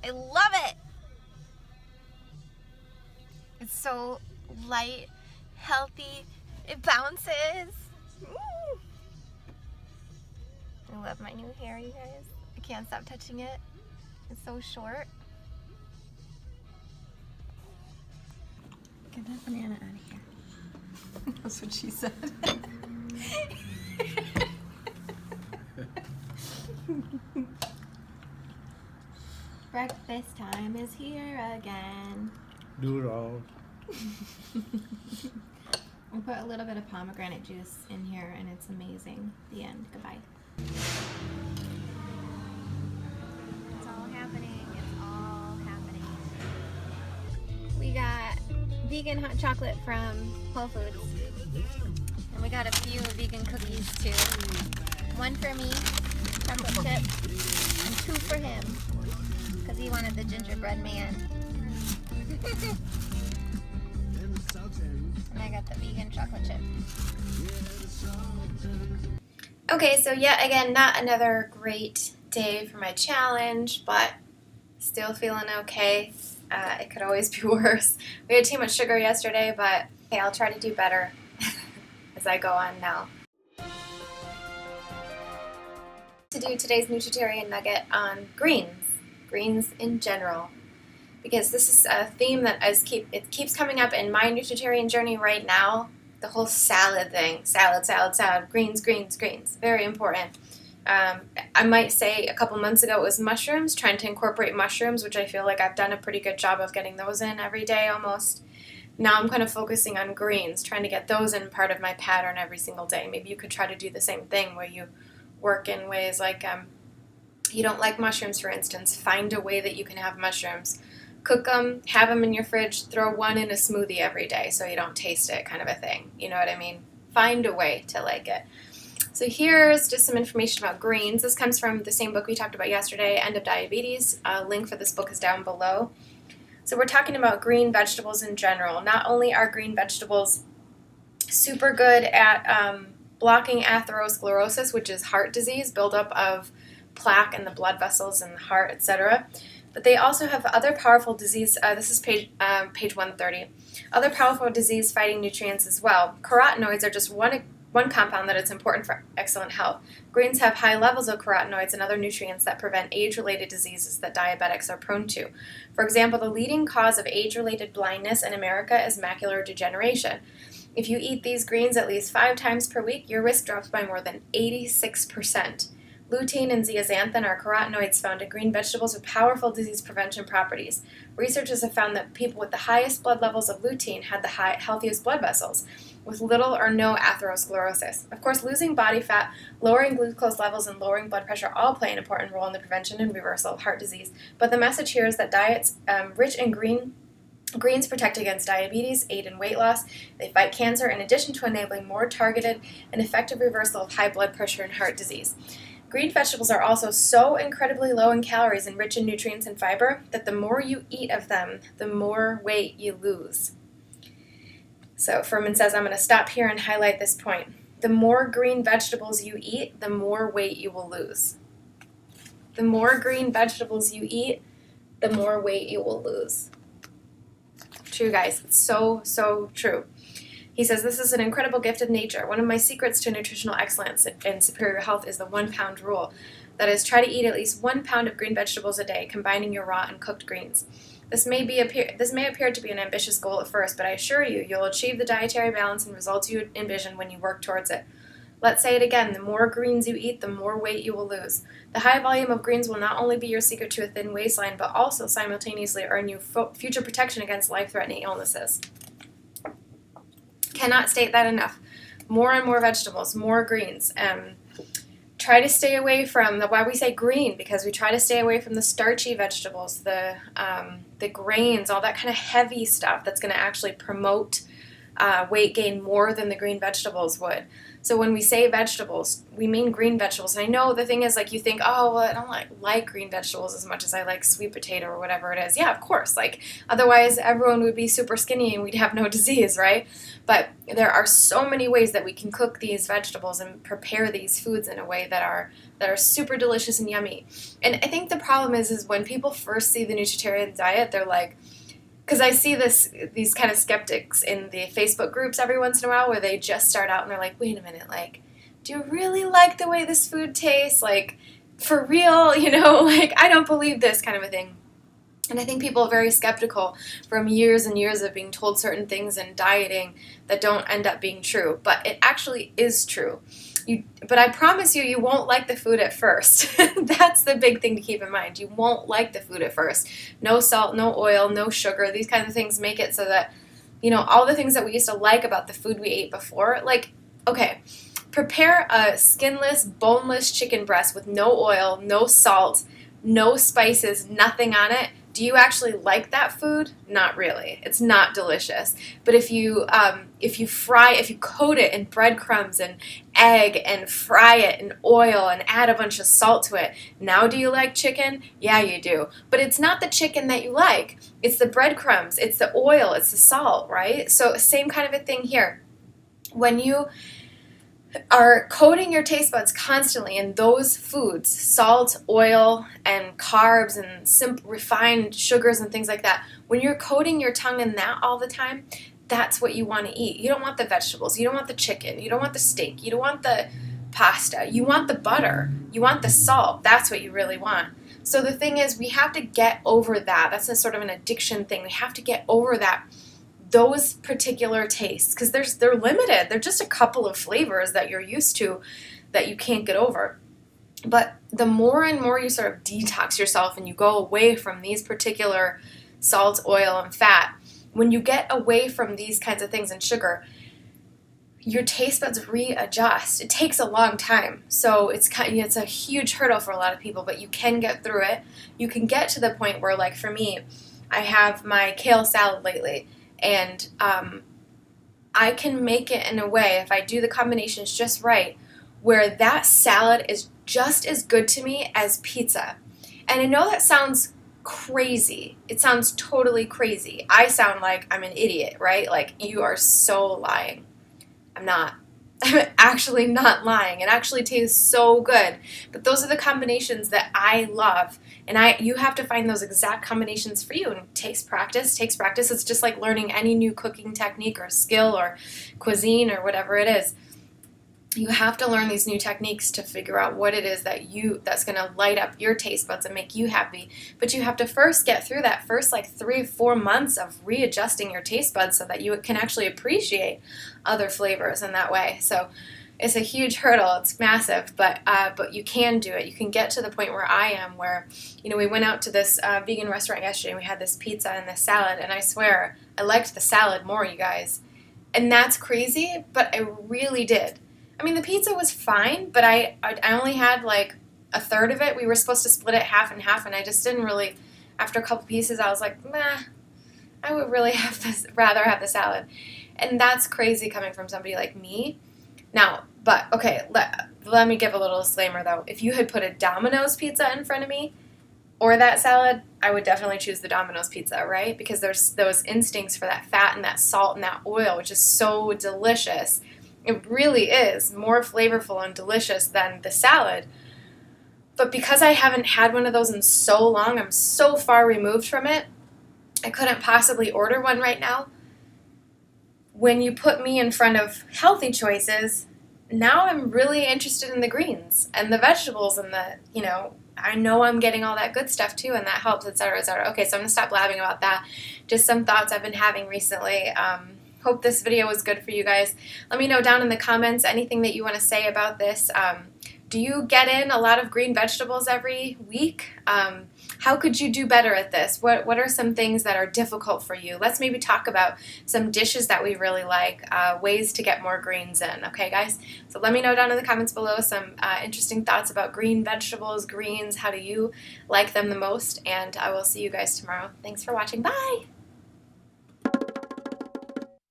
I love it. It's so light, healthy. It bounces. Woo. I love my new hair, you guys. I can't stop touching it. It's so short. Get that banana out of here. That's what she said. Breakfast time is here again. Do it all. We put a little bit of pomegranate juice in here and it's amazing. The end. Goodbye. It's all happening. It's all happening. We got vegan hot chocolate from Whole Foods. And we got a few vegan cookies too. One for me, chocolate chip, and two for him. Because he wanted the gingerbread man. And I got the vegan chocolate chip. Okay, so yet again, not another great day for my challenge, but still feeling okay. It could always be worse. We had too much sugar yesterday, but hey, I'll try to do better as I go on now. To do today's Nutritarian nugget on greens in general, because this is a theme that it keeps coming up in my Nutritarian journey right now. The whole salad thing, salad, greens, very important. I might say a couple months ago it was mushrooms, trying to incorporate mushrooms, which I feel like I've done a pretty good job of getting those in every day almost. Now I'm kind of focusing on greens, trying to get those in part of my pattern every single day. Maybe you could try to do the same thing where you work in ways like you don't like mushrooms, for instance, find a way that you can have mushrooms. Cook them, have them in your fridge, throw one in a smoothie every day so you don't taste it, kind of a thing. You know what I mean? Find a way to like it. So here's just some information about greens. This comes from the same book we talked about yesterday, End of Diabetes. A link for this book is down below. So we're talking about green vegetables in general. Not only are green vegetables super good at blocking atherosclerosis, which is heart disease, buildup of plaque in the blood vessels in the heart, etc., but they also have other powerful disease, this is page 130, other powerful disease-fighting nutrients as well. Carotenoids are just one compound that is important for excellent health. Greens have high levels of carotenoids and other nutrients that prevent age-related diseases that diabetics are prone to. For example, the leading cause of age-related blindness in America is macular degeneration. If you eat these greens at least 5 times per week, your risk drops by more than 86%. Lutein and zeaxanthin are carotenoids found in green vegetables with powerful disease prevention properties. Researchers have found that people with the highest blood levels of lutein had the healthiest blood vessels, with little or no atherosclerosis. Of course, losing body fat, lowering glucose levels, and lowering blood pressure all play an important role in the prevention and reversal of heart disease. But the message here is that diets rich in greens protect against diabetes, aid in weight loss, they fight cancer, in addition to enabling more targeted and effective reversal of high blood pressure and heart disease. Green vegetables are also so incredibly low in calories and rich in nutrients and fiber that the more you eat of them, the more weight you lose. So Fuhrman says, I'm going to stop here and highlight this point. The more green vegetables you eat, the more weight you will lose. The more green vegetables you eat, the more weight you will lose. True, guys. It's so, so true. He says, this is an incredible gift of nature. One of my secrets to nutritional excellence and superior health is the 1 pound rule. That is, try to eat at least 1 pound of green vegetables a day, combining your raw and cooked greens. This may appear to be an ambitious goal at first, but I assure you, you'll achieve the dietary balance and results you envision when you work towards it. Let's say it again, the more greens you eat, the more weight you will lose. The high volume of greens will not only be your secret to a thin waistline, but also simultaneously earn you future protection against life-threatening illnesses. Cannot state that enough. More and more vegetables, more greens. Try to stay away from why we say green, because we try to stay away from the starchy vegetables, the grains, all that kind of heavy stuff that's going to actually promote weight gain more than the green vegetables would. So when we say vegetables, we mean green vegetables. And I know the thing is, like, you think, oh, well, I don't like green vegetables as much as I like sweet potato or whatever it is. Yeah, of course. Like, otherwise everyone would be super skinny and we'd have no disease, right? But there are so many ways that we can cook these vegetables and prepare these foods in a way that are super delicious and yummy. And I think the problem is when people first see the Nutritarian diet, they're like, because I see these kind of skeptics in the Facebook groups every once in a while where they just start out and they're like, wait a minute, like, do you really like the way this food tastes? Like, for real, you know, like, I don't believe this kind of a thing. And I think people are very skeptical from years and years of being told certain things and dieting that don't end up being true. But it actually is true. But I promise you won't like the food at first. That's the big thing to keep in mind. You won't like the food at first. No salt, no oil, no sugar. These kinds of things make it so that, you know, all the things that we used to like about the food we ate before, like, okay, prepare a skinless, boneless chicken breast with no oil, no salt, no spices, nothing on it. Do you actually like that food? Not really. It's not delicious. But if you coat it in breadcrumbs and egg and fry it in oil and add a bunch of salt to it, now do you like chicken? Yeah, you do. But it's not the chicken that you like. It's the breadcrumbs. It's the oil. It's the salt, right? So same kind of a thing here. When you are coating your taste buds constantly in those foods, salt, oil, and carbs, and refined sugars and things like that, when you're coating your tongue in that all the time, that's what you want to eat. You don't want the vegetables. You don't want the chicken. You don't want the steak. You don't want the pasta. You want the butter. You want the salt. That's what you really want. So the thing is, we have to get over that. That's a sort of an addiction thing. We have to get over those particular tastes, because they're limited. They're just a couple of flavors that you're used to that you can't get over. But the more and more you sort of detox yourself and you go away from these particular salt, oil, and fat, when you get away from these kinds of things and sugar, your taste buds readjust. It takes a long time. So it's a huge hurdle for a lot of people, but you can get through it. You can get to the point where, like for me, I have my kale salad lately. And I can make it in a way, if I do the combinations just right, where that salad is just as good to me as pizza. And I know that sounds crazy. It sounds totally crazy. I sound like I'm an idiot, right? Like, you are so lying. I'm not. I'm actually not lying. It actually tastes so good. But those are the combinations that I love. And you have to find those exact combinations for you. And it takes practice. It's just like learning any new cooking technique or skill or cuisine or whatever it is. You have to learn these new techniques to figure out what it is that's going to light up your taste buds and make you happy. But you have to first get through that first like 3 or 4 months of readjusting your taste buds so that you can actually appreciate other flavors in that way. So it's a huge hurdle. It's massive, but you can do it. You can get to the point where I am, where, you know, we went out to this vegan restaurant yesterday and we had this pizza and this salad, and I swear I liked the salad more, you guys. And that's crazy, but I really did. I mean, the pizza was fine, but I only had like a third of it. We were supposed to split it half and half, and I just didn't really, after a couple pieces, I was like, nah, I would really rather have the salad. And that's crazy coming from somebody like me. Now, but, okay, let me give a little disclaimer, though. If you had put a Domino's pizza in front of me, or that salad, I would definitely choose the Domino's pizza, right? Because there's those instincts for that fat and that salt and that oil, which is so delicious. It really is more flavorful and delicious than the salad. But because I haven't had one of those in so long, I'm so far removed from it, I couldn't possibly order one right now. When you put me in front of healthy choices, now I'm really interested in the greens and the vegetables and I know I'm getting all that good stuff too, and that helps, etc., etc. Okay, so I'm going to stop blabbing about that. Just some thoughts I've been having recently. Hope this video was good for you guys. Let me know down in the comments anything that you want to say about this. Do you get in a lot of green vegetables every week? How could you do better at this? What are some things that are difficult for you? Let's maybe talk about some dishes that we really like, ways to get more greens in. Okay, guys? So let me know down in the comments below some interesting thoughts about green vegetables, greens. How do you like them the most? And I will see you guys tomorrow. Thanks for watching. Bye!